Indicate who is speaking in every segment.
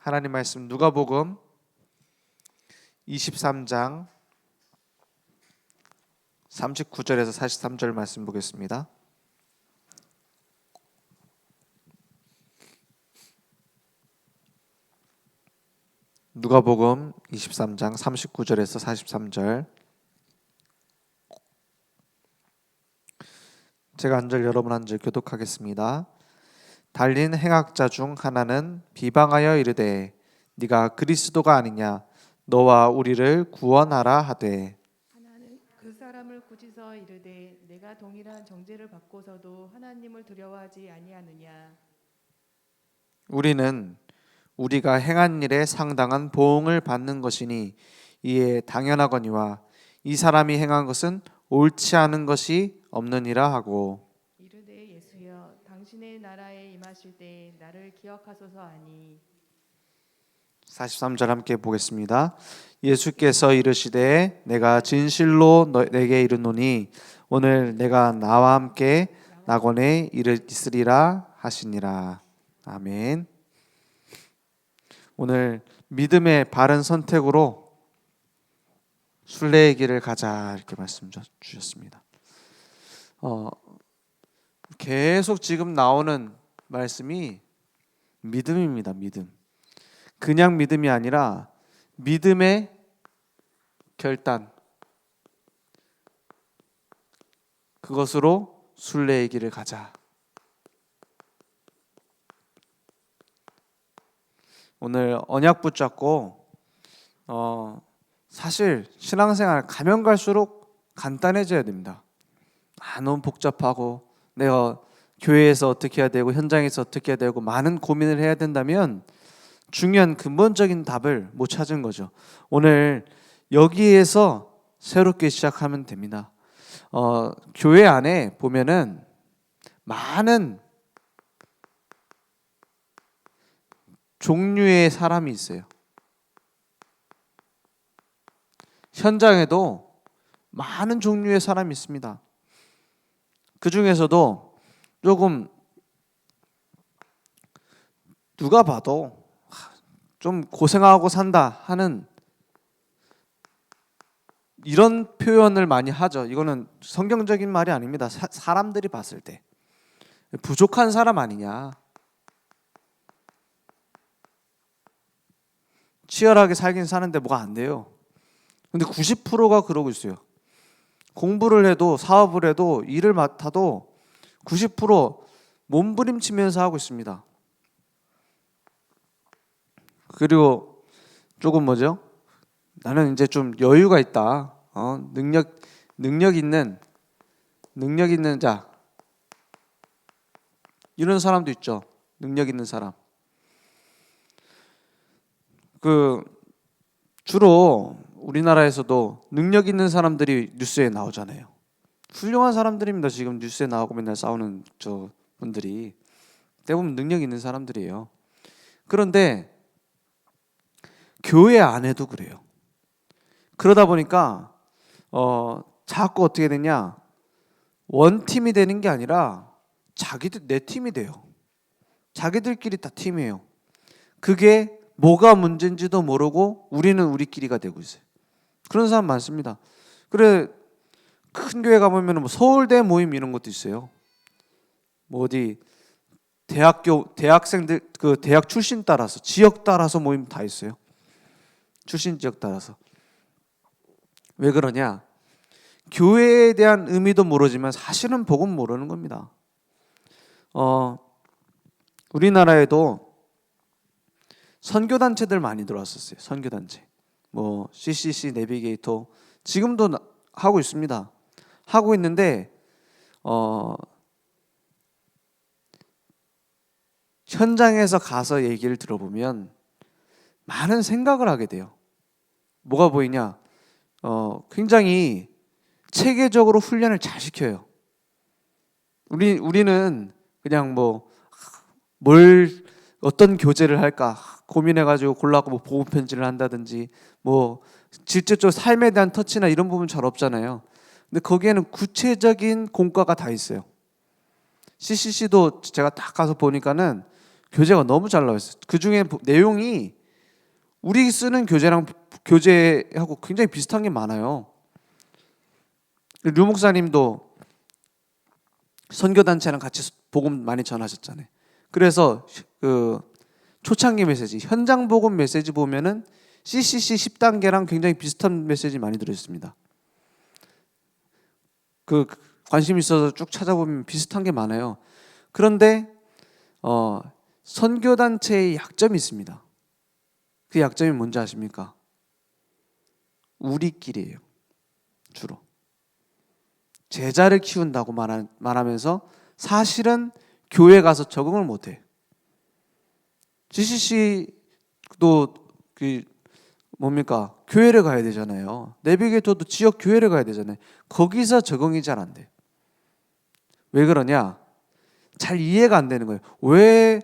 Speaker 1: 하나님 말씀 누가복음 23장 39절에서 43절 말씀 보겠습니다. 누가복음 23장 39절에서 43절. 제가 한 절 여러분 한 절 교독하겠습니다. 달린 행악자 중 하나는 비방하여 이르되 네가 그리스도가 아니냐 너와 우리를 구원하라 하되,
Speaker 2: 하나는 그 사람을 꾸짖어 이르되 내가 동일한 정죄를 받고서도 하나님을 두려워하지 아니하느냐.
Speaker 1: 우리는 우리가 행한 일에 상당한 보응을 받는 것이니 이에 당연하거니와 이 사람이 행한 것은 옳지 않은 것이 없느니라 하고,
Speaker 2: 이르되 예수여 당신의 나라에 임하실 때 나를 기억하소서 하니.
Speaker 1: 43절 함께 보겠습니다. 예수께서 이르시되 내가 진실로 내게 이르노니 오늘 내가 나와 함께 낙원에 있으리라 하시니라. 아멘. 오늘 믿음의 바른 선택으로 순례의 길을 가자 이렇게 말씀 주셨습니다. 계속 지금 나오는 말씀이 믿음입니다. 믿음. 그냥 믿음이 아니라 믿음의 결단, 그것으로 순례의 길을 가자. 오늘 언약 붙잡고 사실 신앙생활 가면 갈수록 간단해져야 됩니다. 너무 복잡하고 내가 교회에서 어떻게 해야 되고 현장에서 어떻게 해야 되고 많은 고민을 해야 된다면 중요한 근본적인 답을 못 찾은 거죠. 오늘 여기에서 새롭게 시작하면 됩니다. 교회 안에 보면은 많은 종류의 사람이 있어요. 현장에도 많은 종류의 사람이 있습니다. 그 중에서도 조금 누가 봐도 좀 고생하고 산다 하는 이런 표현을 많이 하죠. 이거는 성경적인 말이 아닙니다. 사람들이 봤을 때 부족한 사람 아니냐, 치열하게 살긴 사는데 뭐가 안 돼요. 근데 90%가 그러고 있어요. 공부를 해도 사업을 해도 일을 맡아도 90% 몸부림치면서 하고 있습니다. 그리고 조금 뭐죠? 나는 이제 좀 여유가 있다. 능력 있는 자, 이런 사람도 있죠. 능력 있는 사람. 주로 우리나라에서도 능력 있는 사람들이 뉴스에 나오잖아요. 훌륭한 사람들입니다. 지금 뉴스에 나오고 맨날 싸우는 저 분들이 대부분 능력 있는 사람들이에요. 그런데 교회 안에도 그래요. 그러다 보니까 자꾸 어떻게 되냐, 원팀이 되는 게 아니라 자기들 내 팀이 돼요. 자기들끼리 다 팀이에요. 그게 뭐가 문제인지도 모르고 우리는 우리끼리가 되고 있어요. 그런 사람 많습니다. 그래, 큰 교회 가보면 뭐 서울대 모임 이런 것도 있어요. 뭐 어디 대학생들 그 대학 출신 따라서 지역 따라서 모임 다 있어요. 출신 지역 따라서. 왜 그러냐? 교회에 대한 의미도 모르지만 사실은 복음 모르는 겁니다. 우리나라에도 선교단체들 많이 들어왔었어요. 선교단체. 뭐 CCC 내비게이터 지금도 하고 있습니다. 하고 있는데 현장에서 가서 얘기를 들어보면 많은 생각을 하게 돼요. 뭐가 보이냐? 굉장히 체계적으로 훈련을 잘 시켜요. 우리는 그냥 어떤 교재를 할까 고민해가지고 골라고 뭐 보호 편지를 한다든지 뭐 실제적으로 삶에 대한 터치나 이런 부분 잘 없잖아요. 근데 거기에는 구체적인 공과가 다 있어요. CCC도 제가 딱 가서 보니까는 교재가 너무 잘 나와 있어요. 그 중에 내용이 우리 쓰는 교재하고 굉장히 비슷한 게 많아요. 류 목사님도 선교단체랑 같이 복음 많이 전하셨잖아요. 그래서 그 초창기 메시지, 현장 복음 메시지 보면은 CCC 10단계랑 굉장히 비슷한 메시지 많이 들어있습니다. 그 관심 있어서 쭉 찾아보면 비슷한 게 많아요. 그런데 선교단체의 약점이 있습니다. 그 약점이 뭔지 아십니까? 우리끼리예요. 주로 제자를 키운다고 말하면서 사실은 교회 가서 적응을 못해. GCC도 그 뭡니까? 교회를 가야 되잖아요. 내비게이터도 지역 교회를 가야 되잖아요. 거기서 적응이 잘 안 돼. 왜 그러냐? 잘 이해가 안 되는 거예요. 왜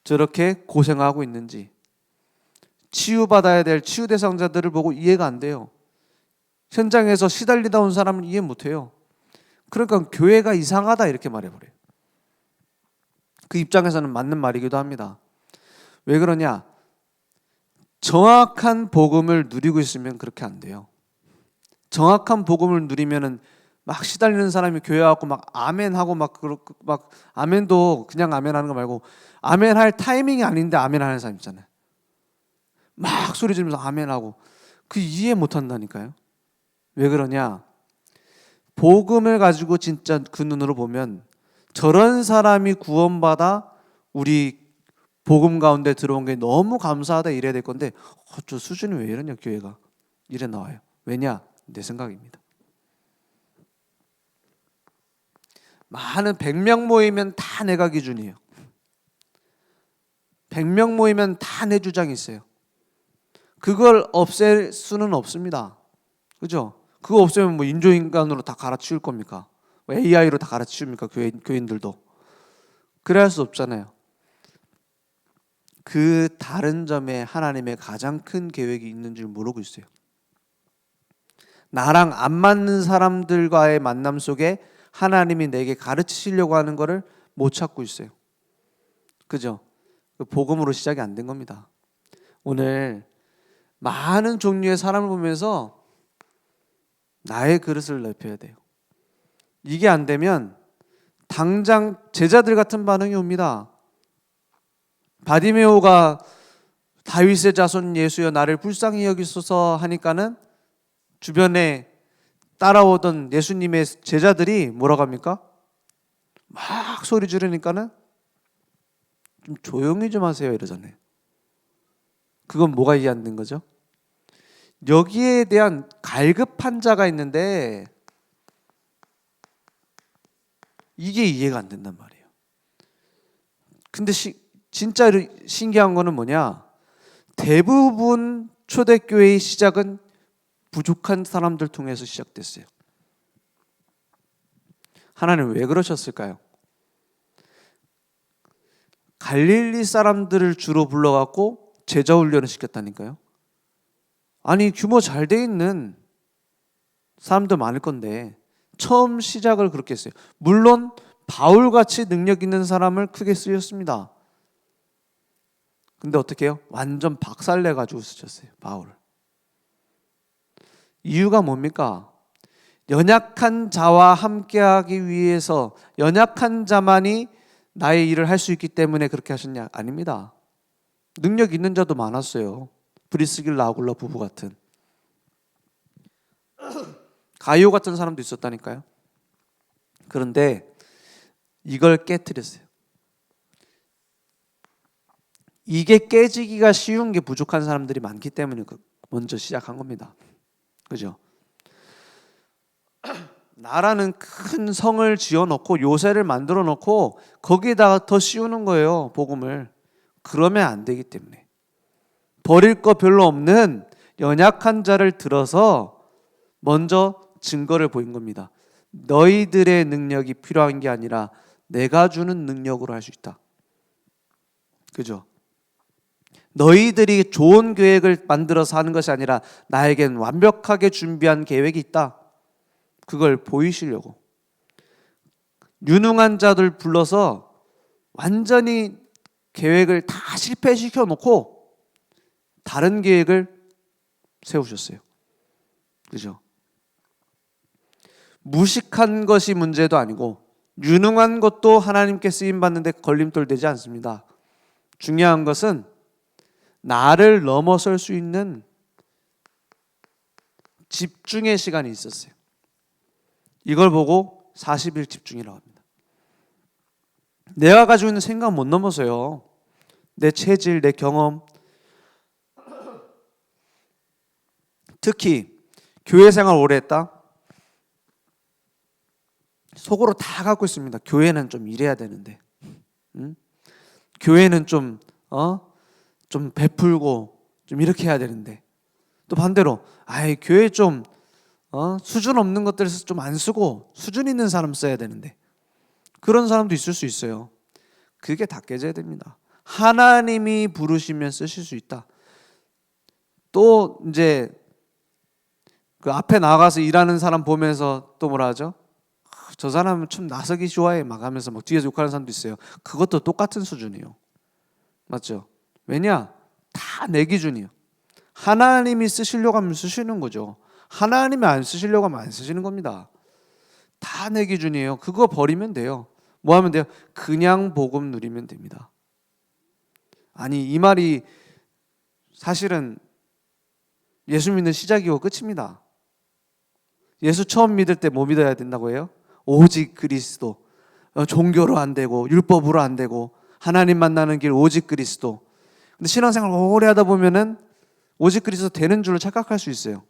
Speaker 1: 저렇게 고생하고 있는지, 치유받아야 될 치유 대상자들을 보고 이해가 안 돼요. 현장에서 시달리다 온 사람은 이해 못 해요. 그러니까 교회가 이상하다 이렇게 말해버려요. 그 입장에서는 맞는 말이기도 합니다. 왜 그러냐? 정확한 복음을 누리고 있으면 그렇게 안 돼요. 정확한 복음을 누리면은 막 시달리는 사람이 교회 와서 막 아멘하고 막 아멘도 그냥 아멘하는 거 말고 아멘할 타이밍이 아닌데 아멘하는 사람 있잖아요. 막 소리 지르면서 아멘하고 그 이해 못 한다니까요. 왜 그러냐? 복음을 가지고 진짜 그 눈으로 보면 저런 사람이 구원받아 우리 복음 가운데 들어온 게 너무 감사하다 이래야 될 건데 저 수준이 왜 이러냐 교회가 이래 나와요. 왜냐? 내 생각입니다. 많은 100명 모이면 다 내가 기준이에요. 100명 모이면 다 내 주장이 있어요. 그걸 없앨 수는 없습니다. 그죠? 그거 없애면 뭐 인조인간으로 다 갈아치울 겁니까? AI로 다 갈아치웁니까? 교인들도. 그래야 할 수 없잖아요. 그 다른 점에 하나님의 가장 큰 계획이 있는 줄 모르고 있어요. 나랑 안 맞는 사람들과의 만남 속에 하나님이 내게 가르치시려고 하는 것을 못 찾고 있어요. 그죠? 복음으로 시작이 안 된 겁니다. 오늘 많은 종류의 사람을 보면서 나의 그릇을 넓혀야 돼요. 이게 안 되면 당장 제자들 같은 반응이 옵니다. 바디메오가 다윗의 자손 예수여 나를 불쌍히 여기소서 하니까는 주변에 따라오던 예수님의 제자들이 뭐라고 합니까? 막 소리 지르니까는 좀 조용히 좀 하세요 이러잖아요. 그건 뭐가 이해 안 된 거죠? 여기에 대한 갈급한 자가 있는데 이게 이해가 안 된단 말이에요. 근데 진짜 신기한 거는 뭐냐? 대부분 초대교회의 시작은 부족한 사람들 통해서 시작됐어요. 하나님 왜 그러셨을까요? 갈릴리 사람들을 주로 불러갖고 제자 훈련을 시켰다니까요. 아니 규모 잘 돼 있는 사람도 많을 건데 처음 시작을 그렇게 했어요. 물론 바울같이 능력 있는 사람을 크게 쓰였습니다. 근데 어떻게 해요? 완전 박살내가지고 쓰셨어요. 바울을. 이유가 뭡니까? 연약한 자와 함께하기 위해서 연약한 자만이 나의 일을 할 수 있기 때문에 그렇게 하셨냐? 아닙니다. 능력 있는 자도 많았어요. 브리스길라 아굴라 부부 같은 가이오 같은 사람도 있었다니까요. 그런데 이걸 깨트렸어요. 이게 깨지기가 쉬운 게 부족한 사람들이 많기 때문에 먼저 시작한 겁니다. 그죠? 나라는 큰 성을 지어놓고 요새를 만들어 놓고 거기에다가 더 씌우는 거예요. 복음을. 그러면 안 되기 때문에 버릴 거 별로 없는 연약한 자를 들어서 먼저 증거를 보인 겁니다. 너희들의 능력이 필요한 게 아니라 내가 주는 능력으로 할 수 있다. 그죠? 너희들이 좋은 계획을 만들어서 하는 것이 아니라 나에겐 완벽하게 준비한 계획이 있다. 그걸 보이시려고 유능한 자들 불러서 완전히 계획을 다 실패시켜 놓고 다른 계획을 세우셨어요. 그죠? 무식한 것이 문제도 아니고 유능한 것도 하나님께 쓰임 받는데 걸림돌 되지 않습니다. 중요한 것은 나를 넘어설 수 있는 집중의 시간이 있었어요. 이걸 보고 40일 집중이라고 합니다. 내가 가지고 있는 생각 못 넘어서요. 내 체질, 내 경험, 특히 교회 생활 오래 했다. 속으로 다 갖고 있습니다. 교회는 좀 이래야 되는데, 교회는 좀 베풀고 좀 이렇게 해야 되는데, 또 반대로 교회 좀 수준 없는 것들에서 좀 안 쓰고 수준 있는 사람 써야 되는데, 그런 사람도 있을 수 있어요. 그게 다 깨져야 됩니다. 하나님이 부르시면 쓰실 수 있다. 또 이제 그 앞에 나가서 일하는 사람 보면서 또 뭐라 하죠? 저 사람은 참 나서기 좋아해 막 하면서 막 뒤에서 욕하는 사람도 있어요. 그것도 똑같은 수준이에요. 맞죠? 왜냐? 다 내 기준이에요. 하나님이 쓰시려고 하면 쓰시는 거죠. 하나님이 안 쓰시려고 하면 안 쓰시는 겁니다. 다 내 기준이에요. 그거 버리면 돼요. 뭐 하면 돼요? 그냥 복음 누리면 됩니다. 아니, 이 말이 사실은 예수 믿는 시작이고 끝입니다. 예수 처음 믿을 때 뭐 믿어야 된다고 해요? 오직 그리스도. 종교로 안 되고 율법으로 안 되고 하나님 만나는 길 오직 그리스도. 근데 신앙생활 오래 하다 보면은 오직 그리스도 되는 줄로 착각할 수 있어요.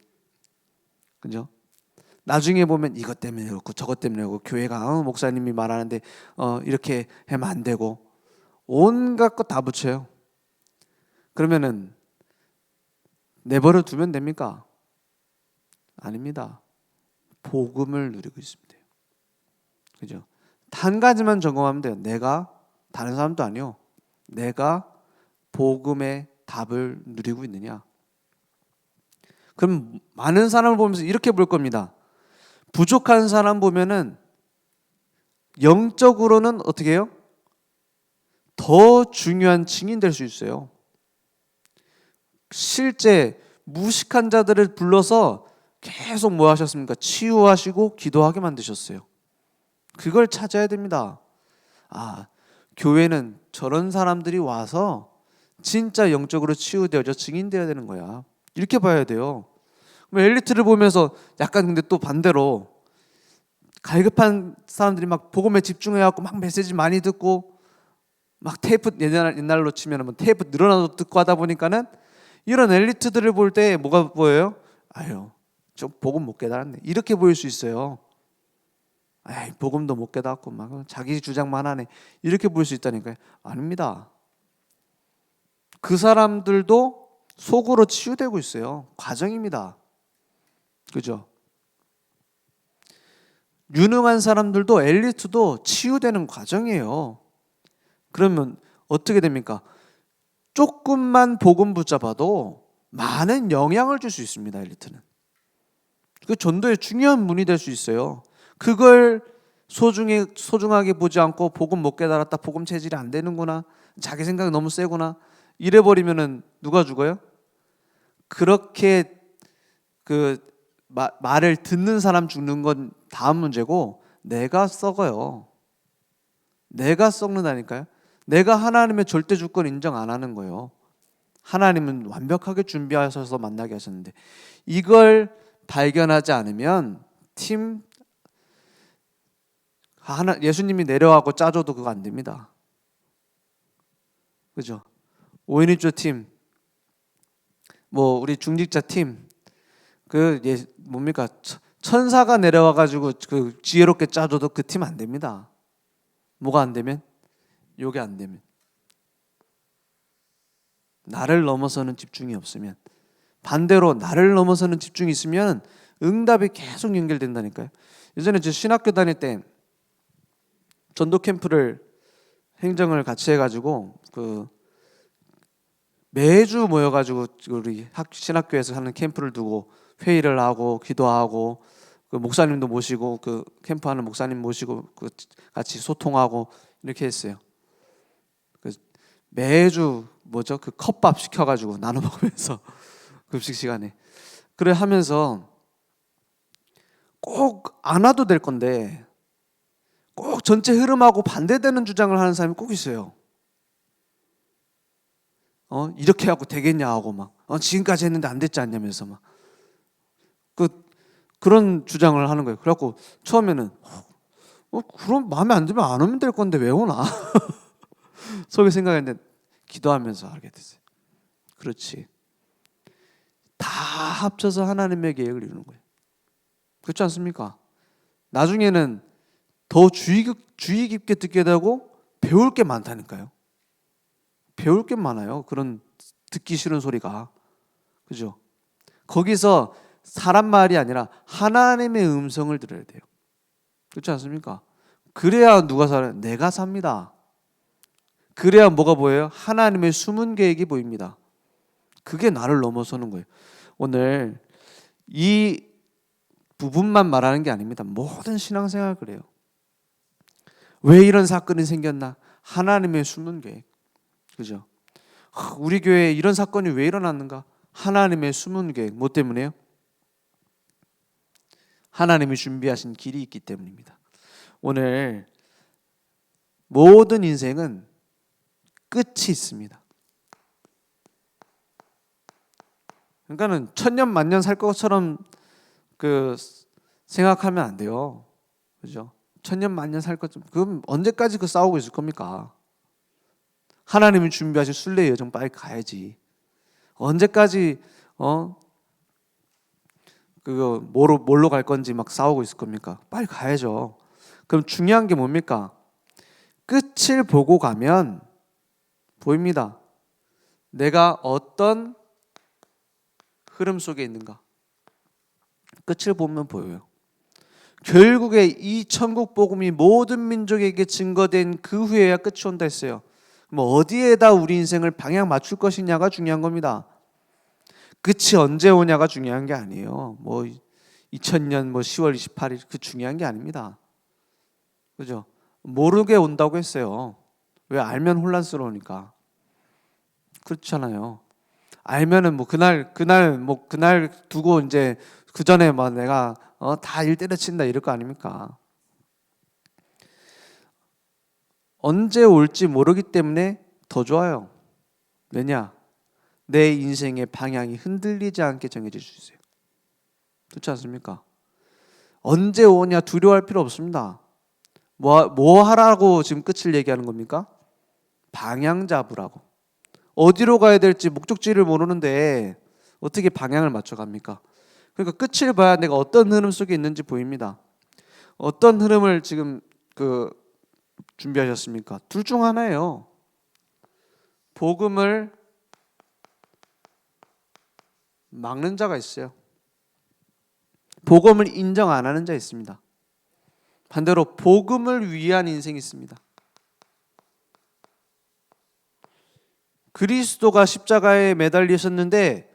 Speaker 1: 그죠? 나중에 보면 이것 때문에 그렇고 저것 때문에 그렇고 교회가 목사님이 말하는데 이렇게 하면 안 되고 온갖 것 다 붙여요. 그러면은 내버려 두면 됩니까? 아닙니다. 복음을 누리고 있습니다. 그죠? 한 가지만 점검하면 돼요. 내가 다른 사람도 아니요. 내가 복음의 답을 누리고 있느냐? 그럼 많은 사람을 보면서 이렇게 볼 겁니다. 부족한 사람 보면은 영적으로는 어떻게 해요? 더 중요한 증인 될 수 있어요. 실제 무식한 자들을 불러서 계속 뭐 하셨습니까? 치유하시고 기도하게 만드셨어요. 그걸 찾아야 됩니다. 교회는 저런 사람들이 와서 진짜 영적으로 치유되어져 증인되어야 되는 거야. 이렇게 봐야 돼요. 엘리트를 보면서 약간 근데 또 반대로 갈급한 사람들이 막 복음에 집중해갖고 막 메시지 많이 듣고 막 테이프 옛날로 치면 뭐 테이프 늘어나도 듣고 하다 보니까는 이런 엘리트들을 볼 때 뭐가 보여요? 좀 복음 못 깨달았네. 이렇게 보일 수 있어요. 복음도 못 깨닫고 막 자기 주장만 하네. 이렇게 보일 수 있다니까요. 아닙니다. 그 사람들도 속으로 치유되고 있어요. 과정입니다. 그죠? 유능한 사람들도 엘리트도 치유되는 과정이에요. 그러면 어떻게 됩니까? 조금만 복음 붙잡아도 많은 영향을 줄 수 있습니다. 엘리트는. 그 전도의 중요한 문이 될 수 있어요. 그걸 소중하게 보지 않고 복음 못 깨달았다, 복음 체질이 안 되는구나, 자기 생각이 너무 세구나 이래버리면은 누가 죽어요? 그렇게 말을 듣는 사람 죽는 건 다음 문제고 내가 썩어요. 내가 썩는다니까요. 내가 하나님의 절대 주권 인정 안 하는 거예요. 하나님은 완벽하게 준비하셔서 만나게 하셨는데 이걸 발견하지 않으면 예수님이 내려가고 짜줘도 그거 안 됩니다. 그죠? 5인 1조 팀, 뭐 우리 중직자 팀, 뭡니까? 천사가 내려와가지고 그 지혜롭게 짜줘도 그 팀 안 됩니다. 뭐가 안 되면? 요게 안 되면. 나를 넘어서는 집중이 없으면. 반대로 나를 넘어서는 집중이 있으면 응답이 계속 연결된다니까요. 예전에 저 신학교 다닐 때 전도 캠프를 행정을 같이 해가지고 매주 모여가지고 우리 신학교에서 하는 캠프를 두고 회의를 하고 기도하고 그 목사님도 모시고 그 캠프하는 목사님 모시고 같이 소통하고 이렇게 했어요. 매주 뭐죠? 그 컵밥 시켜가지고 나눠 먹으면서 급식 시간에 그래 하면서 꼭 안 와도 될 건데 꼭 전체 흐름하고 반대되는 주장을 하는 사람이 꼭 있어요. 이렇게 하고 되겠냐 하고 막 지금까지 했는데 안 됐지 않냐면서 막 그런 주장을 하는 거예요. 그래갖고 처음에는 그럼 마음에 안 들면 안 오면 될 건데 왜 오나 속에 생각했는데 기도하면서 알게 됐어요. 그렇지. 다 합쳐서 하나님의 계획을 이루는 거예요. 그렇지 않습니까? 나중에는 더 주의 깊게 듣게 되고 배울 게 많다니까요. 배울 게 많아요. 그런 듣기 싫은 소리가. 그죠? 거기서 사람 말이 아니라 하나님의 음성을 들어야 돼요. 그렇지 않습니까? 그래야 누가 살아요? 내가 삽니다. 그래야 뭐가 보여요? 하나님의 숨은 계획이 보입니다. 그게 나를 넘어서는 거예요. 오늘 이 부분만 말하는 게 아닙니다. 모든 신앙생활 그래요. 왜 이런 사건이 생겼나? 하나님의 숨은 계획. 그죠? 우리 교회에 이런 사건이 왜 일어났는가? 하나님의 숨은 계획. 뭐 때문에요? 하나님이 준비하신 길이 있기 때문입니다. 오늘 모든 인생은 끝이 있습니다. 그러니까는 천년 만년 살 것처럼 생각하면 안 돼요. 그죠? 천년 만년 살 것처럼 그럼 언제까지 싸우고 있을 겁니까? 하나님이 준비하신 순례의 여정 빨리 가야지. 언제까지 뭘로 갈 건지 막 싸우고 있을 겁니까? 빨리 가야죠. 그럼 중요한 게 뭡니까? 끝을 보고 가면 보입니다. 내가 어떤 흐름 속에 있는가? 끝을 보면 보여요. 결국에 이 천국 복음이 모든 민족에게 증거된 그 후에야 끝이 온다 했어요. 뭐 어디에다 우리 인생을 방향 맞출 것이냐가 중요한 겁니다. 끝이 언제 오냐가 중요한 게 아니에요. 2000년 10월 28일 그 중요한 게 아닙니다. 그죠? 모르게 온다고 했어요. 왜? 알면 혼란스러우니까. 그렇잖아요. 알면은 그날 두고 이제 그 전에 내가 다 일 때려친다 이럴 거 아닙니까? 언제 올지 모르기 때문에 더 좋아요. 왜냐? 내 인생의 방향이 흔들리지 않게 정해져 주세요. 그렇지 않습니까? 언제 오냐 두려워할 필요 없습니다. 뭐 하라고 지금 끝을 얘기하는 겁니까? 방향 잡으라고. 어디로 가야 될지 목적지를 모르는데 어떻게 방향을 맞춰갑니까? 그러니까 끝을 봐야 내가 어떤 흐름 속에 있는지 보입니다. 어떤 흐름을 지금 준비하셨습니까? 둘 중 하나예요. 복음을 막는 자가 있어요. 복음을 인정 안 하는 자 있습니다. 반대로 복음을 위한 인생이 있습니다. 그리스도가 십자가에 매달리셨는데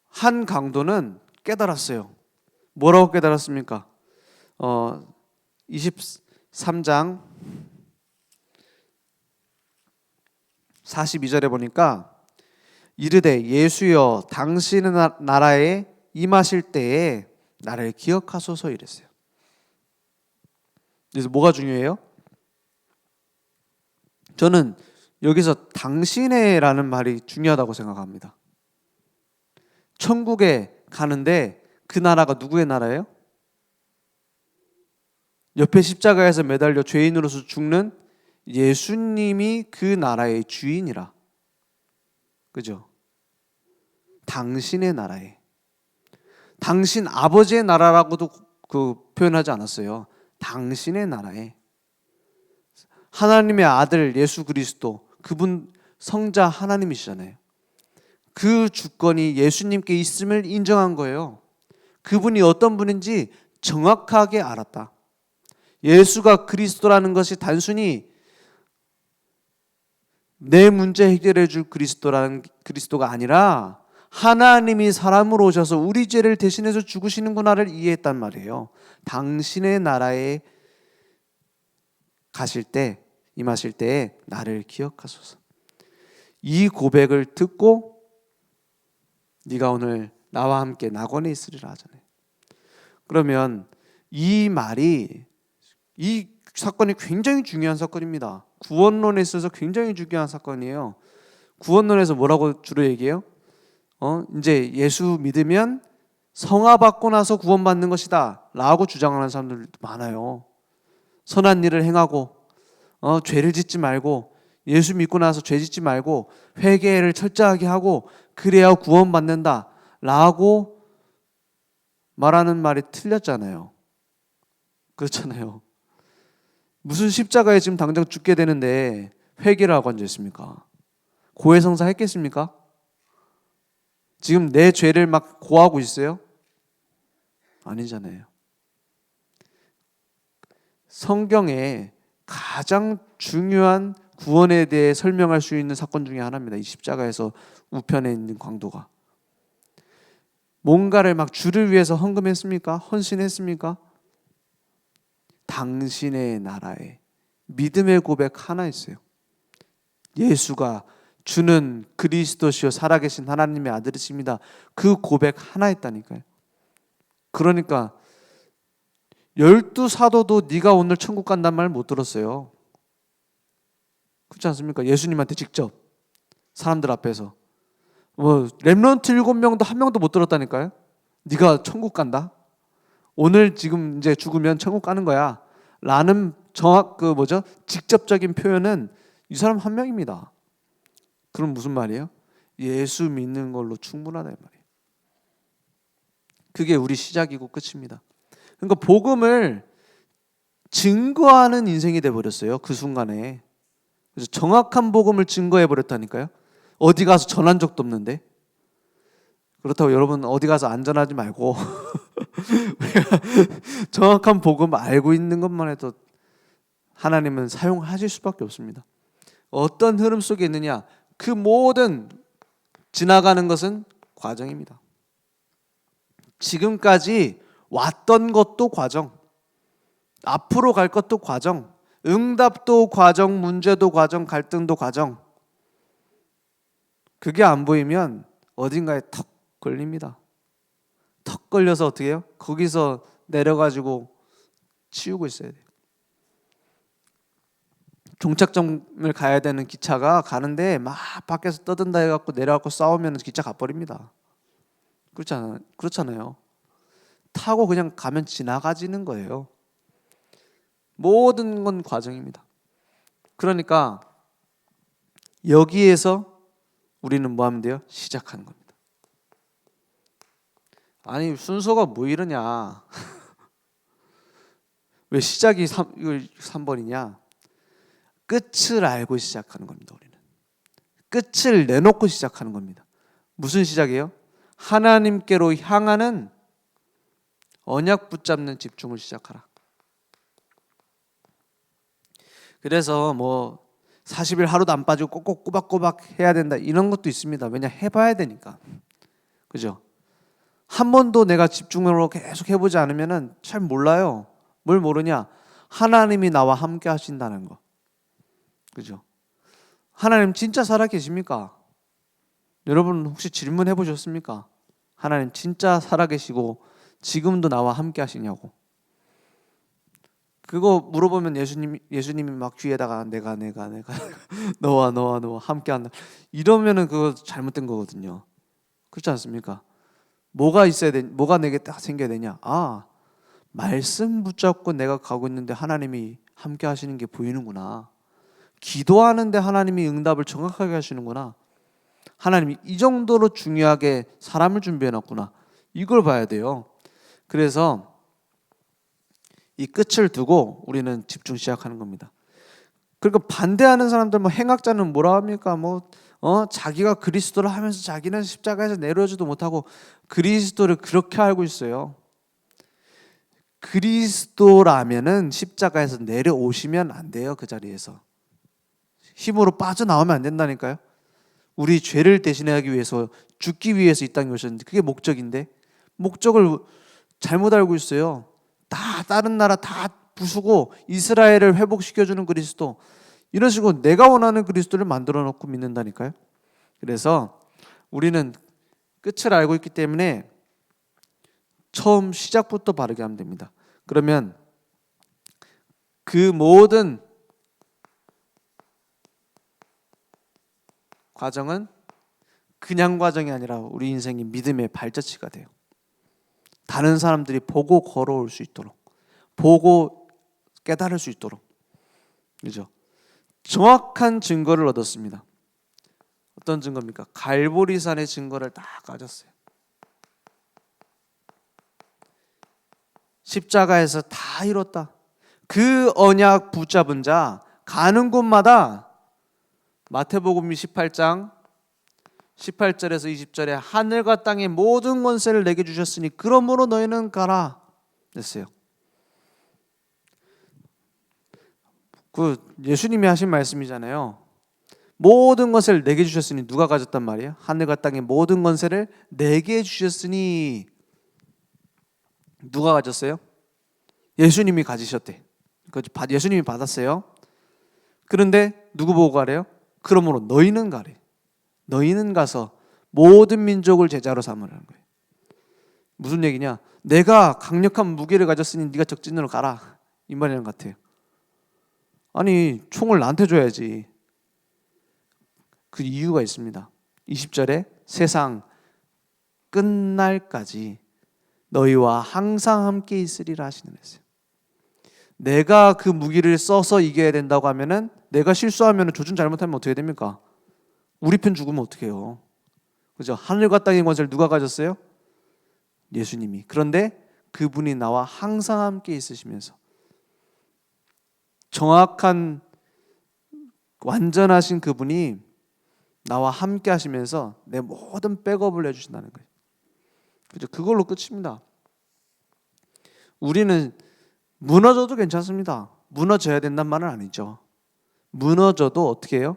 Speaker 1: 한 강도는 깨달았어요. 뭐라고 깨달았습니까? 23장 42절에 보니까 이르되 예수여 당신의 나라에 임하실 때에 나를 기억하소서 이랬어요. 그래서 뭐가 중요해요? 저는 여기서 당신의라는 말이 중요하다고 생각합니다. 천국에 가는데 그 나라가 누구의 나라예요? 옆에 십자가에서 매달려 죄인으로서 죽는 예수님이 그 나라의 주인이라. 그죠? 당신의 나라에. 당신 아버지의 나라라고도 표현하지 않았어요. 당신의 나라에. 하나님의 아들 예수 그리스도, 그분 성자 하나님이시잖아요. 그 주권이 예수님께 있음을 인정한 거예요. 그분이 어떤 분인지 정확하게 알았다. 예수가 그리스도라는 것이 단순히 내 문제 해결해 줄 그리스도가 아니라 하나님이 사람으로 오셔서 우리 죄를 대신해서 죽으시는구나를 이해했단 말이에요. 당신의 나라에 가실 때, 임하실 때에 나를 기억하소서. 이 고백을 듣고 네가 오늘 나와 함께 낙원에 있으리라 하잖아요. 그러면 이 말이, 이 사건이 굉장히 중요한 사건입니다. 구원론에 있어서 굉장히 중요한 사건이에요. 구원론에서 뭐라고 주로 얘기해요? 이제 예수 믿으면 성화 받고 나서 구원받는 것이다 라고 주장하는 사람들도 많아요. 선한 일을 행하고 죄를 짓지 말고, 예수 믿고 나서 죄 짓지 말고 회개를 철저하게 하고 그래야 구원받는다 라고 말하는 말이 틀렸잖아요. 그렇잖아요. 무슨 십자가에 지금 당장 죽게 되는데 회개를 하고 앉아있습니까? 고해성사 했겠습니까? 지금 내 죄를 막 고하고 있어요? 아니잖아요. 성경에 가장 중요한 구원에 대해 설명할 수 있는 사건 중에 하나입니다. 이 십자가에서 우편에 있는 강도가 뭔가를 막 주를 위해서 헌금했습니까? 헌신했습니까? 당신의 나라에 믿음의 고백 하나 있어요. 예수가 주는 그리스도시요 살아계신 하나님의 아들이십니다. 그 고백 하나 있다니까요. 그러니까 12사도도 네가 오늘 천국 간단 말 못 들었어요. 그렇지 않습니까? 예수님한테 직접 사람들 앞에서 렘넌트 7명도 한 명도 못 들었다니까요. 네가 천국 간다. 오늘 지금 이제 죽으면 천국 가는 거야 라는 직접적인 표현은 이 사람 한 명입니다. 그럼 무슨 말이에요? 예수 믿는 걸로 충분하다 이 말이에요. 그게 우리 시작이고 끝입니다. 그러니까 복음을 증거하는 인생이 돼버렸어요. 그 순간에. 그래서 정확한 복음을 증거해 버렸다니까요. 어디 가서 전한 적도 없는데. 그렇다고 여러분 어디 가서 안전하지 말고 우리가 정확한 복음 알고 있는 것만 해도 하나님은 사용하실 수밖에 없습니다. 어떤 흐름 속에 있느냐, 그 모든 지나가는 것은 과정입니다. 지금까지 왔던 것도 과정, 앞으로 갈 것도 과정, 응답도 과정, 문제도 과정, 갈등도 과정. 그게 안 보이면 어딘가에 턱 걸립니다. 턱 걸려서 어떻게 해요? 거기서 내려가지고 치우고 있어야 돼요. 종착점을 가야 되는 기차가 가는데 막 밖에서 떠든다 해갖고 내려갖고 싸우면 기차 가버립니다. 그렇잖아요. 타고 그냥 가면 지나가지는 거예요. 모든 건 과정입니다. 그러니까 여기에서 우리는 뭐 하면 돼요? 시작하는 겁니다. 아니 순서가 뭐 이러냐. 왜 시작이 3번이냐? 끝을 알고 시작하는 겁니다. 우리는 끝을 내놓고 시작하는 겁니다. 무슨 시작이에요? 하나님께로 향하는 언약 붙잡는 집중을 시작하라. 그래서 40일 하루도 안 빠지고 꼭꼭 꼬박꼬박 해야 된다 이런 것도 있습니다. 왜냐 해봐야 되니까. 그죠? 한 번도 내가 집중으로 계속 해보지 않으면 잘 몰라요. 뭘 모르냐? 하나님이 나와 함께 하신다는 거. 그죠? 하나님 진짜 살아계십니까? 여러분 혹시 질문해 보셨습니까? 하나님 진짜 살아계시고 지금도 나와 함께 하시냐고. 그거 물어보면 예수님이 막 귀에다가 내가 너와 함께한다 이러면은 그거 잘못된 거거든요. 그렇지 않습니까? 뭐가 내게 딱 생겨야 되냐? 말씀 붙잡고 내가 가고 있는데 하나님이 함께 하시는 게 보이는구나. 기도하는데 하나님이 응답을 정확하게 하시는구나. 하나님이 이 정도로 중요하게 사람을 준비해놨구나. 이걸 봐야 돼요. 그래서 이 끝을 두고 우리는 집중 시작하는 겁니다. 그러니까 반대하는 사람들, 행악자는 뭐라 합니까? 자기가 그리스도를 하면서 자기는 십자가에서 내려오지도 못하고 그리스도를 그렇게 알고 있어요. 그리스도라면은 십자가에서 내려오시면 안 돼요. 그 자리에서 힘으로 빠져나오면 안 된다니까요. 우리 죄를 대신하기 위해서 죽기 위해서 이 땅에 오셨는데 그게 목적인데 목적을 잘못 알고 있어요. 다른 나라 다 부수고 이스라엘을 회복시켜주는 그리스도, 이런 식으로 내가 원하는 그리스도를 만들어 놓고 믿는다니까요. 그래서 우리는 끝을 알고 있기 때문에 처음 시작부터 바르게 하면 됩니다. 그러면 그 모든 과정은 그냥 과정이 아니라 우리 인생의 믿음의 발자취가 돼요. 다른 사람들이 보고 걸어올 수 있도록, 보고 깨달을 수 있도록, 그죠? 정확한 증거를 얻었습니다. 어떤 증거입니까? 갈보리산의 증거를 다 가졌어요. 십자가에서 다 이뤘다. 그 언약 붙잡은 자 가는 곳마다 마태복음 18장 18절에서 20절에 하늘과 땅의 모든 권세를 내게 주셨으니 그러므로 너희는 가라 됐어요. 그 예수님이 하신 말씀이잖아요. 모든 것을 내게 주셨으니 누가 가졌단 말이에요? 하늘과 땅의 모든 권세를 내게 주셨으니 누가 가졌어요? 예수님이 가지셨대. 예수님이 받았어요. 그런데 누구 보고 가래요? 그러므로 너희는 가래. 너희는 가서 모든 민족을 제자로 삼으라는 거예요. 무슨 얘기냐? 내가 강력한 무기를 가졌으니 네가 적진으로 가라 이 말이랑 같아요. 아니 총을 나한테 줘야지. 그 이유가 있습니다. 20절에 세상 끝날까지 너희와 항상 함께 있으리라 하시는 거예요. 내가 그 무기를 써서 이겨야 된다고 하면은 내가 실수하면 조준 잘못하면 어떻게 됩니까? 우리 편 죽으면 어떡해요? 그죠? 하늘과 땅의 권세를 누가 가졌어요? 예수님이. 그런데 그분이 나와 항상 함께 있으시면서 정확한 완전하신 그분이 나와 함께 하시면서 내 모든 백업을 해주신다는 거예요. 그죠? 그걸로 끝입니다. 우리는 무너져도 괜찮습니다. 무너져야 된다는 말은 아니죠. 무너져도 어떻게 해요?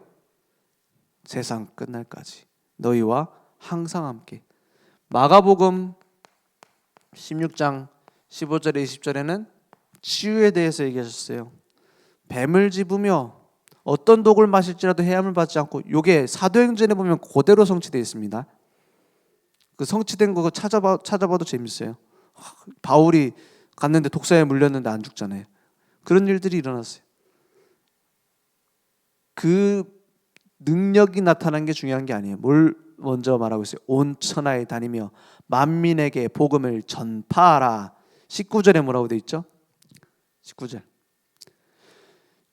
Speaker 1: 세상 끝날까지 너희와 항상 함께. 마가복음 16장 15절에 20절에는 치유에 대해서 얘기하셨어요. 뱀을 집으며 어떤 독을 마실지라도 해함을 받지 않고, 요게 사도행전에 보면 그대로 성취되어 있습니다. 그 성취된 거 찾아봐도 재밌어요. 바울이 갔는데 독사에 물렸는데 안 죽잖아요. 그런 일들이 일어났어요. 그 능력이 나타난 게 중요한 게 아니에요. 뭘 먼저 말하고 있어요? 온 천하에 다니며 만민에게 복음을 전파하라. 19절에 뭐라고 돼 있죠? 19절.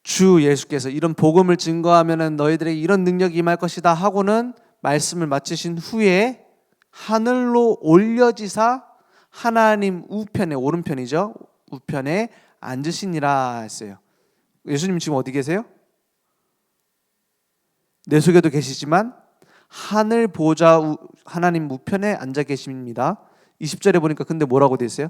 Speaker 1: 주 예수께서 이런 복음을 증거하면은 너희들에게 이런 능력이 임할 것이다 하고는 말씀을 마치신 후에 하늘로 올려지사 하나님 우편에, 오른편이죠, 우편에 앉으시니라 했어요. 예수님 지금 어디 계세요? 내 속에도 계시지만 하늘 보좌 하나님 우편에 앉아 계십니다. 20절에 보니까 근데 뭐라고 돼 있어요?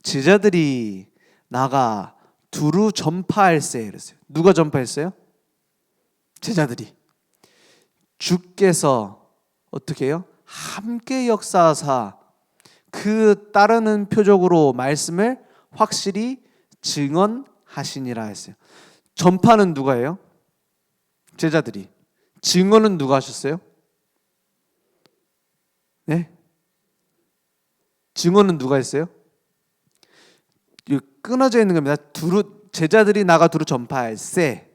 Speaker 1: 제자들이 나가 두루 전파할세 그랬어요. 누가 전파했어요? 제자들이. 주께서 어떻게 해요? 함께 역사하사 그 따르는 표적으로 말씀을 확실히 증언하시니라 했어요. 전파는 누가 해요? 제자들이. 증언은 누가 하셨어요? 네? 증언은 누가 했어요? 끊어져 있는 겁니다. 제자들이 나가 두루 전파할세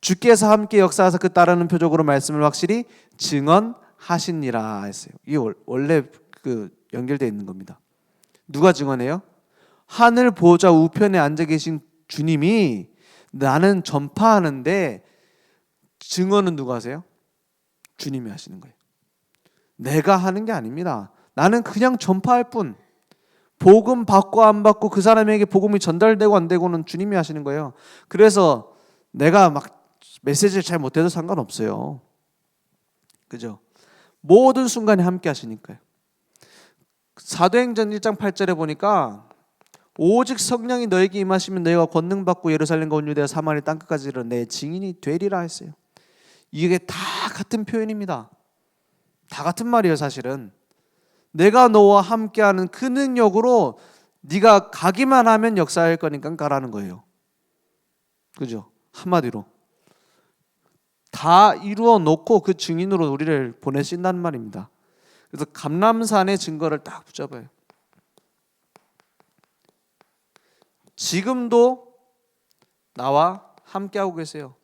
Speaker 1: 주께서 함께 역사하사 그 따르는 표적으로 말씀을 확실히 증언하시니라 했어요. 이게 원래 그 연결되어 있는 겁니다. 누가 증언해요? 하늘 보좌 우편에 앉아 계신 주님이 나는 전파하는데 증언은 누가 하세요? 주님이 하시는 거예요. 내가 하는 게 아닙니다. 나는 그냥 전파할 뿐. 복음 받고 안 받고 그 사람에게 복음이 전달되고 안 되고는 주님이 하시는 거예요. 그래서 내가 막 메시지를 잘 못해도 상관없어요. 그죠? 모든 순간에 함께 하시니까요. 사도행전 1장 8절에 보니까 오직 성령이 너에게 임하시면 너희가 권능 받고 예루살렘과 온 유대와 사마리아 땅끝까지 이르러 내 증인이 되리라 했어요. 이게 다 같은 표현입니다. 다 같은 말이에요. 사실은 내가 너와 함께하는 그 능력으로 네가 가기만 하면 역사할 거니까 가라는 거예요. 그죠? 한마디로 다 이루어 놓고 그 증인으로 우리를 보내신다는 말입니다. 그래서 감람산의 증거를 딱 붙잡아요. 지금도 나와 함께하고 계세요.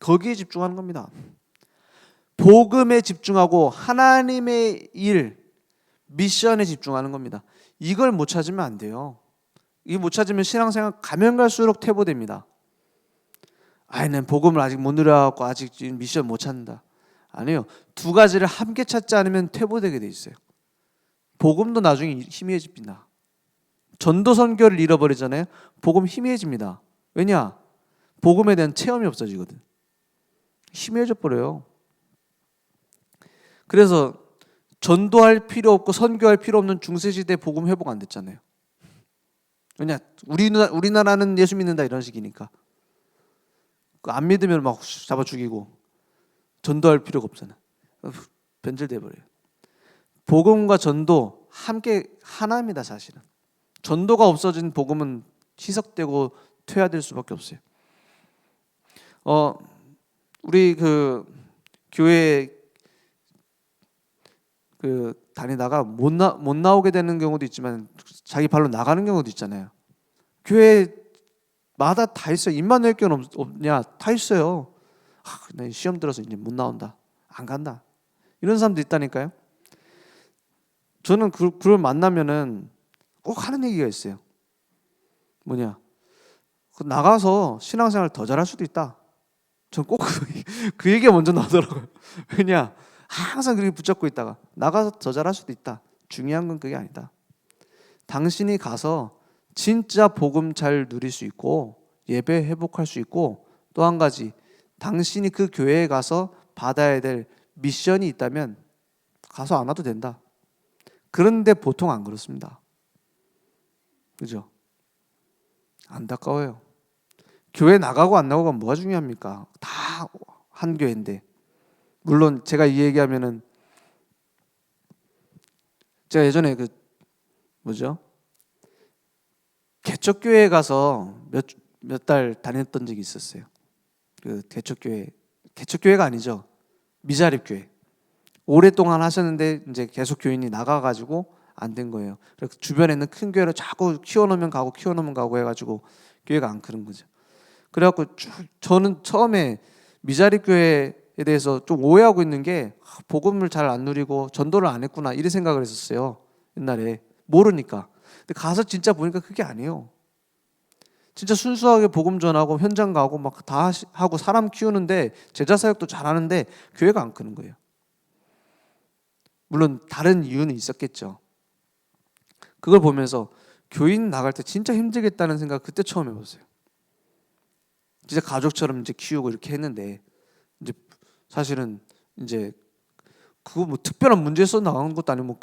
Speaker 1: 거기에 집중하는 겁니다. 복음에 집중하고 하나님의 일, 미션에 집중하는 겁니다. 이걸 못 찾으면 안 돼요. 이 못 찾으면 신앙생활 가면 갈수록 퇴보됩니다. 난 복음을 아직 못 누려갖고 아직 미션 못 찾는다. 아니요. 두 가지를 함께 찾지 않으면 퇴보되게 돼 있어요. 복음도 나중에 희미해집니다. 전도 선교를 잃어버리잖아요. 복음 희미해집니다. 왜냐? 복음에 대한 체험이 없어지거든. 희미해져 버려요. 그래서 전도할 필요 없고 선교할 필요 없는 중세시대 복음 회복 안 됐잖아요. 왜냐? 우리나라는 예수 믿는다 이런 식이니까. 안 믿으면 막 잡아 죽이고 전도할 필요가 없잖아. 변질돼 버려요. 복음과 전도 함께 하나입니다, 사실은. 전도가 없어진 복음은 희석되고 퇴화될 수밖에 없어요. 우리 교회 다니다가 못 나오게 되는 경우도 있지만 자기 발로 나가는 경우도 있잖아요. 교회마다 다 있어요. 임마누엘 교회는 없냐? 다 있어요. 나 시험 들어서 이제 못 나온다. 안 간다. 이런 사람도 있다니까요. 저는 그걸 만나면은 꼭 하는 얘기가 있어요. 뭐냐? 나가서 신앙생활 더 잘할 수도 있다. 전 꼭 그 얘기가 먼저 나오더라고요. 왜냐? 항상 그렇게 붙잡고 있다가 나가서 더 잘할 수도 있다. 중요한 건 그게 아니다. 당신이 가서 진짜 복음 잘 누릴 수 있고 예배 회복할 수 있고 또 한 가지 당신이 그 교회에 가서 받아야 될 미션이 있다면 가서 안 와도 된다. 그런데 보통 안 그렇습니다. 그죠? 안타까워요. 교회 나가고 안 나가고가 뭐가 중요합니까? 다 한 교회인데. 물론 제가 이 얘기하면은 제가 예전에 개척교회에 가서 몇 달 다녔던 적이 있었어요. 개척교회가 아니죠. 미자립교회. 오랫동안 하셨는데 이제 계속 교인이 나가가지고 안 된 거예요. 그래서 주변에 있는 큰 교회를 자꾸 키워놓으면 가고 해가지고 교회가 안 크는 거죠. 그래갖고 저는 처음에 미자립교회에 대해서 좀 오해하고 있는 게 복음을 잘 안 누리고 전도를 안 했구나 이런 생각을 했었어요. 옛날에 모르니까. 근데 가서 진짜 보니까 그게 아니에요. 진짜 순수하게 복음 전하고 현장 가고 막 다 하고 사람 키우는데 제자 사역도 잘하는데 교회가 안 크는 거예요. 물론 다른 이유는 있었겠죠. 그걸 보면서 교인 나갈 때 진짜 힘들겠다는 생각 그때 처음 해봤어요. 진짜 가족처럼 이제 키우고 이렇게 했는데 이제 사실은 이제 그거 뭐 특별한 문제에서 나간 것도 아니고 뭐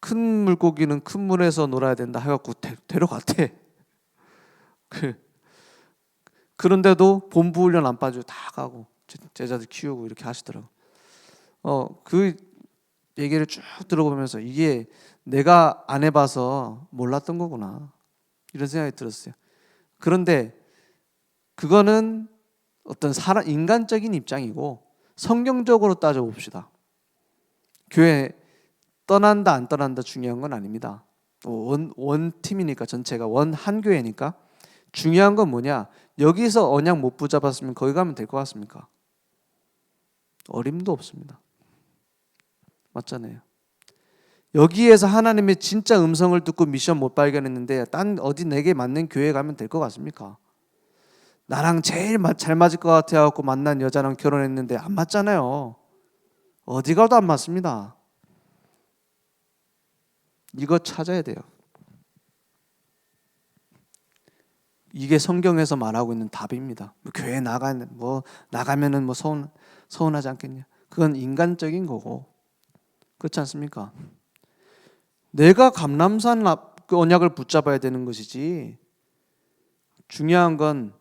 Speaker 1: 큰 물고기는 큰 물에서 놀아야 된다 해갖고 데려갔대. 그런데도 본부 훈련 안 빠지고 다 가고 제자들 키우고 이렇게 하시더라고. 그 얘기를 쭉 들어보면서 이게 내가 안 해봐서 몰랐던 거구나 이런 생각이 들었어요. 그런데 그거는 어떤 인간적인 입장이고 성경적으로 따져봅시다. 교회 떠난다 안 떠난다 중요한 건 아닙니다. 원 팀이니까 전체가 한 교회니까 중요한 건 뭐냐? 여기서 언약 못 붙잡았으면 거기 가면 될 것 같습니까? 어림도 없습니다. 맞잖아요. 여기에서 하나님의 진짜 음성을 듣고 미션 못 발견했는데 딴 어디 내게 맞는 교회 가면 될 것 같습니까? 나랑 제일 잘 맞을 것 같아갖고 만난 여자랑 결혼했는데 안 맞잖아요. 어디 가도 안 맞습니다. 이거 찾아야 돼요. 이게 성경에서 말하고 있는 답입니다. 교회 나가면은 서운하지 않겠냐? 그건 인간적인 거고 그렇지 않습니까? 내가 감람산 그 언약을 붙잡아야 되는 것이지. 중요한 건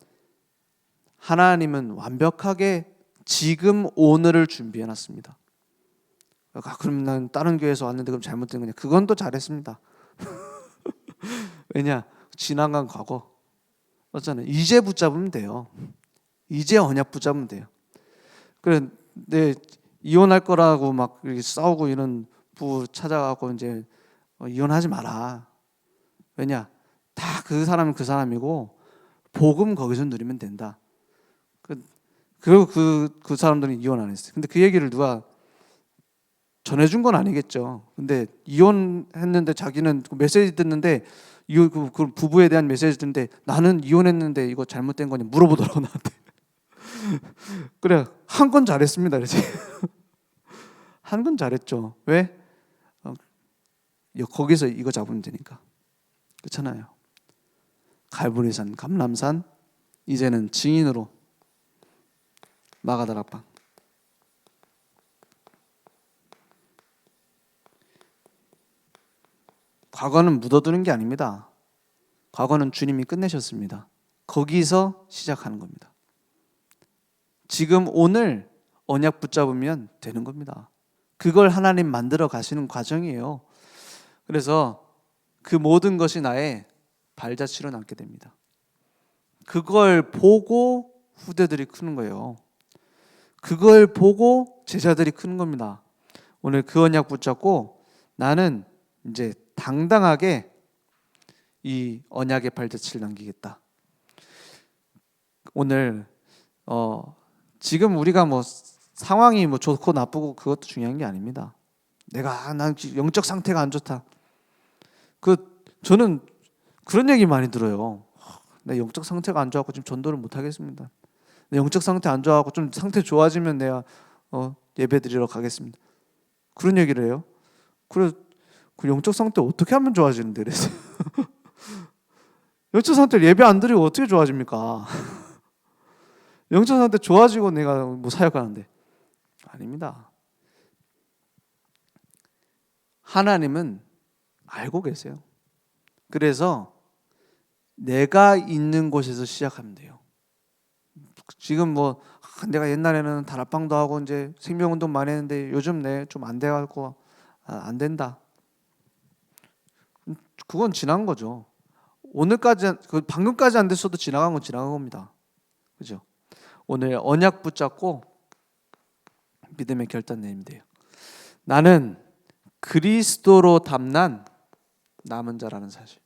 Speaker 1: 하나님은 완벽하게 지금 오늘을 준비해 놨습니다. 그럼 난 다른 교회에서 왔는데 그럼 잘못된 거냐? 그건 또 잘했습니다. 왜냐? 지나간 과거. 맞잖아요. 이제 붙잡으면 돼요. 이제 언약 붙잡으면 돼요. 그래, 내 이혼할 거라고 막 이렇게 싸우고 이런 부부 찾아가고 이제 이혼하지 마라. 왜냐? 다 그 사람은 그 사람이고 복음 거기서 누리면 된다. 그리고 그 사람들은 이혼 안 했어요. 근데 그 얘기를 누가 전해준 건 아니겠죠. 근데 이혼했는데 자기는 그 메시지 듣는데 그 부부에 대한 메시지 듣는데 나는 이혼했는데 이거 잘못된 거니 물어보더라고 나한테. 그래 한 건 잘했습니다. 그러지. 한 건 잘했죠. 왜? 거기서 이거 잡으면 되니까. 그렇잖아요. 갈보리산, 감람산 이제는 증인으로 마가다락방. 과거는 묻어두는 게 아닙니다. 과거는 주님이 끝내셨습니다. 거기서 시작하는 겁니다. 지금 오늘 언약 붙잡으면 되는 겁니다. 그걸 하나님 만들어 가시는 과정이에요. 그래서 그 모든 것이 나의 발자취로 남게 됩니다. 그걸 보고 후대들이 크는 거예요. 그걸 보고 제자들이 크는 겁니다. 오늘 그 언약 붙잡고 나는 이제 당당하게 이 언약의 발자취를 남기겠다. 오늘 지금 우리가 뭐 상황이 뭐 좋고 나쁘고 그것도 중요한 게 아닙니다. 난 영적 상태가 안 좋다. 저는 그런 얘기 많이 들어요. 내 영적 상태가 안 좋아서 지금 전도를 못 하겠습니다. 내 영적 상태 안 좋아하고 좀 상태 좋아지면 내가 예배 드리러 가겠습니다. 그런 얘기를 해요. 그래 그 영적 상태 어떻게 하면 좋아지는데 그래서 영적 상태를 예배 안 드리고 어떻게 좋아집니까? 영적 상태 좋아지고 내가 뭐 사역하는데 아닙니다. 하나님은 알고 계세요. 그래서 내가 있는 곳에서 시작하면 돼요. 지금 뭐 내가 옛날에는 다락방도 하고 이제 생명운동 많이 했는데 요즘 내 좀 안 돼가지고 안 된다. 그건 지난 거죠. 오늘까지 방금까지 안 됐어도 지나간 건 지나간 겁니다. 그죠? 오늘 언약 붙잡고 믿음의 결단 내리면 돼요. 나는 그리스도로 담난 남은 자라는 사실.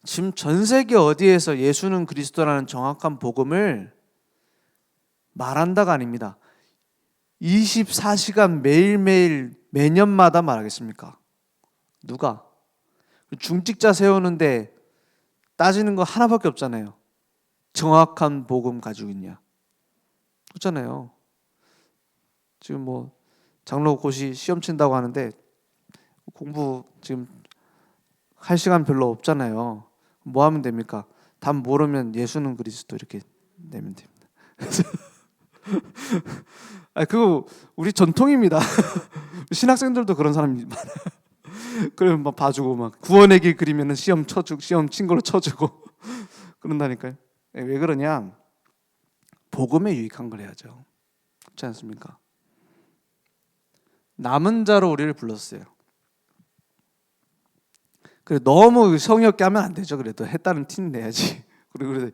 Speaker 1: 지금 전 세계 어디에서 예수는 그리스도라는 정확한 복음을 말한다가 아닙니다. 24시간 매일매일 매년마다 말하겠습니까? 누가? 중직자 세우는데 따지는 거 하나밖에 없잖아요. 정확한 복음 가지고 있냐? 그렇잖아요. 지금 뭐 장로 고시 시험 친다고 하는데 공부 지금 할 시간 별로 없잖아요. 뭐 하면 됩니까? 답 모르면 예수는 그리스도 이렇게 내면 됩니다. 그거 우리 전통입니다. 신학생들도 그런 사람이 많아요. 그러면 막 봐주고 막 구원의 길 그리면은 시험 친 걸로 쳐주고 그런다니까요. 왜 그러냐? 복음에 유익한 걸 해야죠. 그렇지 않습니까? 남은 자로 우리를 불렀어요. 그래 너무 성의 없게 하면 안 되죠. 그래도 했다는 티는 내야지. 그리고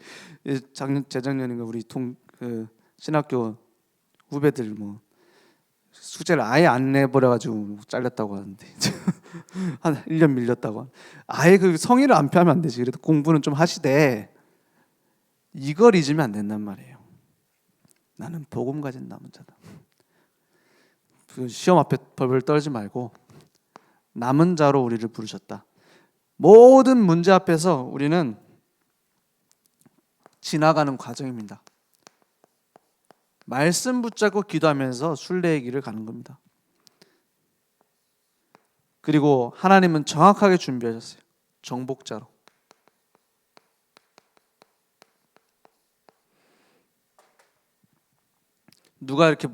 Speaker 1: 재작년인가 우리 신학교 후배들 뭐 숙제를 아예 안 내버려가지고 잘렸다고 하는데 한 1년 밀렸다고. 아예 그 성의를 안 표하면 안 되지. 그래도 공부는 좀 하시되 이걸 잊으면 안 된단 말이에요. 나는 복음 가진 남은 자다. 그 시험 앞에 벌벌 떨지 말고 남은 자로 우리를 부르셨다. 모든 문제 앞에서 우리는 지나가는 과정입니다. 말씀 붙잡고 기도하면서 순례의 길을 가는 겁니다. 그리고 하나님은 정확하게 준비하셨어요. 정복자로. 누가 이렇게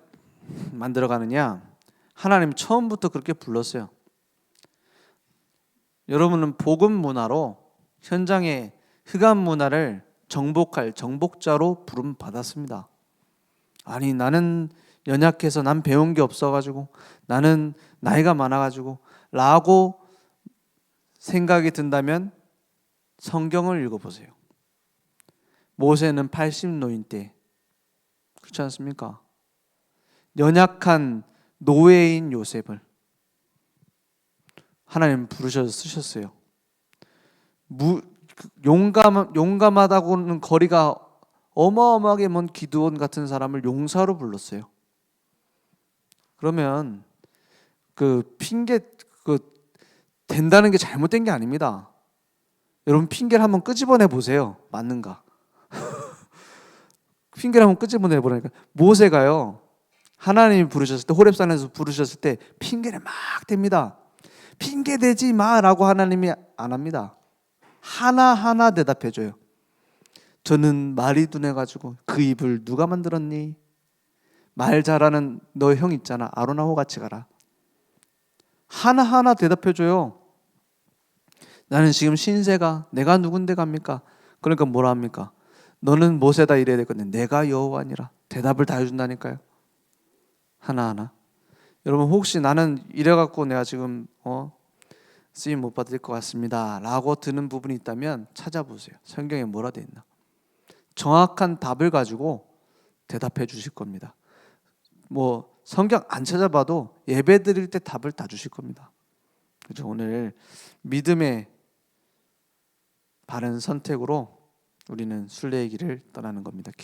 Speaker 1: 만들어가느냐? 하나님 처음부터 그렇게 불렀어요. 여러분은 복음 문화로 현장의 흑암 문화를 정복할 정복자로 부름 받았습니다. 아니 나는 연약해서 난 배운 게 없어가지고 나는 나이가 많아가지고 라고 생각이 든다면 성경을 읽어보세요. 모세는 80노인 때, 그렇지 않습니까? 연약한 노예인 요셉을 하나님 부르셔서 쓰셨어요. 용감하다고는 거리가 어마어마하게 먼 기드온 같은 사람을 용사로 불렀어요. 그러면 그 핑계 된다는 게 잘못된 게 아닙니다. 여러분 핑계를 한번 끄집어내 보세요. 맞는가? 핑계를 한번 끄집어내 보라니까. 모세가요. 하나님이 부르셨을 때 호렙산에서 부르셨을 때 핑계를 막 댑니다. 핑계 대지 마라고 하나님이 안 합니다. 하나하나 대답해 줘요. 저는 말이 둔해 가지고 그 입을 누가 만들었니? 말 잘하는 너 형 있잖아. 아론하고 같이 가라. 하나하나 대답해 줘요. 나는 지금 신세가 내가 누군데 갑니까? 그러니까 뭐라 합니까? 너는 모세다 이래야 되거든. 내가 여호와니라. 대답을 다 해준다니까요. 하나하나. 여러분 혹시 나는 이래갖고 내가 지금 쓰임 못 받을 것 같습니다 라고 드는 부분이 있다면 찾아보세요. 성경에 뭐라 돼 있나. 정확한 답을 가지고 대답해 주실 겁니다. 뭐 성경 안 찾아봐도 예배 드릴 때 답을 다 주실 겁니다. 그래서 오늘 믿음의 바른 선택으로 우리는 순례의 길을 떠나는 겁니다.